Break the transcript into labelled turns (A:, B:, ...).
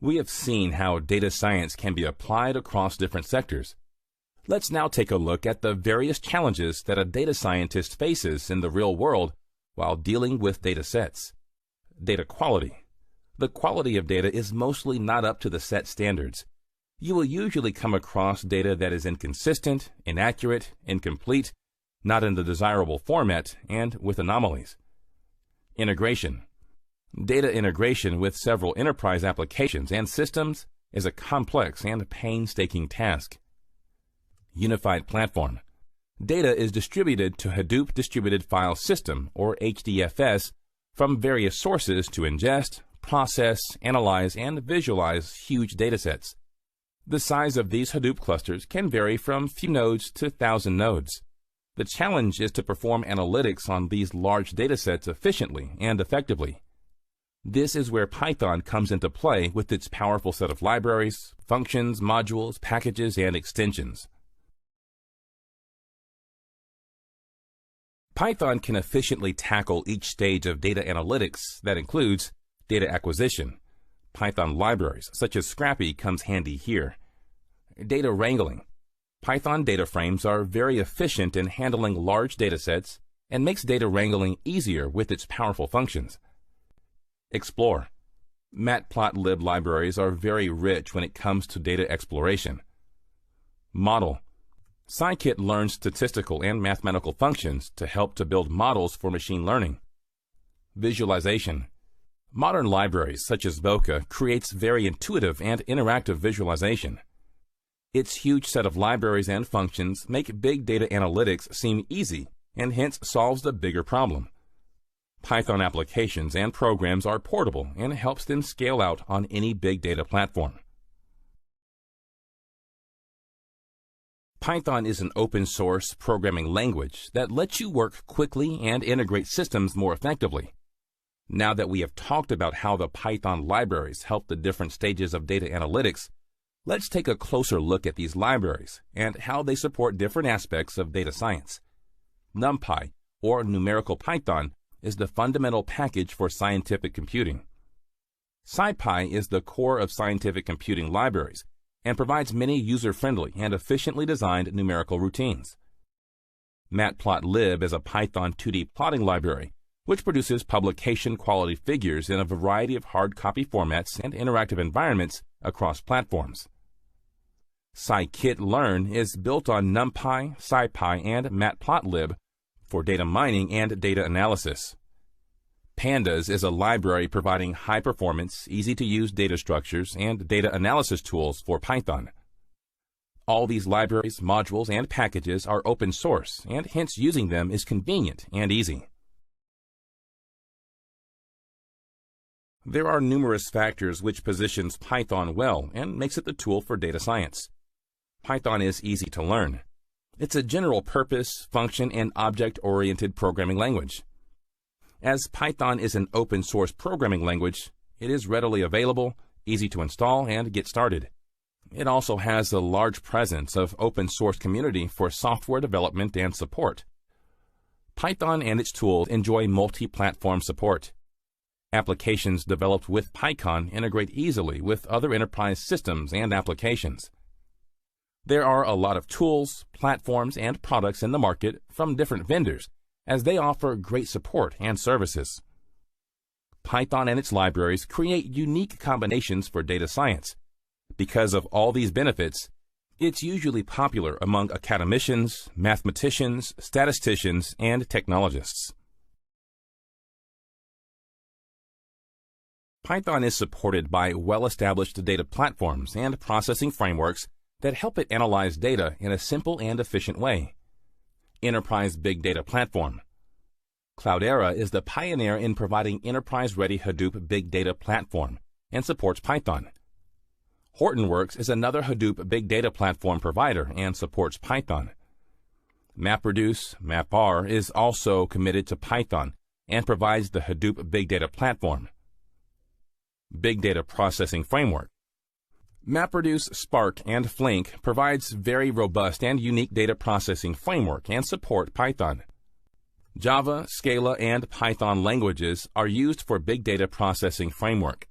A: We have seen how data science can be applied across different sectors. Let's now take a look at the various challenges that a data scientist faces in the real world while dealing with data sets. Data quality. The quality of data is mostly not up to the set standards. You will usually come across data that is inconsistent, inaccurate, incomplete, not in the desirable format, and with anomalies. Integration. Data integration with several enterprise applications and systems is a complex and painstaking task. Unified platform. Data is distributed to Hadoop Distributed File System, or HDFS, from various sources to ingest, process, analyze, and visualize huge datasets. The size of these Hadoop clusters can vary from few nodes to 1,000 nodes. The challenge is to perform analytics on these large datasets efficiently and effectively. This is where Python comes into play with its powerful set of libraries, functions, modules, packages, and extensions. Python can efficiently tackle each stage of data analytics that includes data acquisition. Python libraries such as Scrappy comes handy here. Data wrangling. Python data frames are very efficient in handling large datasets and makes data wrangling easier with its powerful functions. Explore. Matplotlib libraries are very rich when it comes to data exploration. Model. Scikit learns statistical and mathematical functions to help to build models for machine learning. Visualization. Modern libraries such as Voca creates very intuitive and interactive visualization. Its huge set of libraries and functions make big data analytics seem easy and hence solves the bigger problem. Python applications and programs are portable and helps them scale out on any big data platform. Python is an open-source programming language that lets you work quickly and integrate systems more effectively. Now that we have talked about how the Python libraries help the different stages of data analytics, let's take a closer look at these libraries and how they support different aspects of data science. NumPy, or Numerical Python, is the fundamental package for scientific computing. SciPy is the core of scientific computing libraries and provides many user-friendly and efficiently designed numerical routines. Matplotlib is a Python 2D plotting library which produces publication-quality figures in a variety of hard copy formats and interactive environments across platforms. Scikit-learn is built on NumPy, SciPy, and Matplotlib for data mining and data analysis. Pandas is a library providing high-performance, easy-to-use data structures and data analysis tools for Python. All these libraries, modules, and packages are open source, and hence using them is convenient and easy. There are numerous factors which positions Python well and makes it the tool for data science. Python is easy to learn. It's a general-purpose, function, and object-oriented programming language. As Python is an open-source programming language, it is readily available, easy to install, and get started. It also has a large presence of open-source community for software development and support. Python and its tools enjoy multi-platform support. Applications developed with PyCon integrate easily with other enterprise systems and applications. There are a lot of tools, platforms, and products in the market from different vendors, as they offer great support and services. Python and its libraries create unique combinations for data science. Because of all these benefits, it's usually popular among academicians, mathematicians, statisticians, and technologists. Python is supported by well-established data platforms and processing frameworks that help it analyze data in a simple and efficient way. Enterprise Big Data Platform. Cloudera is the pioneer in providing enterprise-ready Hadoop Big Data Platform and supports Python. Hortonworks is another Hadoop Big Data Platform provider and supports Python. MapReduce, MapR is also committed to Python and provides the Hadoop Big Data Platform. Big Data Processing Framework. MapReduce, Spark, and Flink provides very robust and unique data processing framework and support Python. Java, Scala, and Python languages are used for big data processing framework.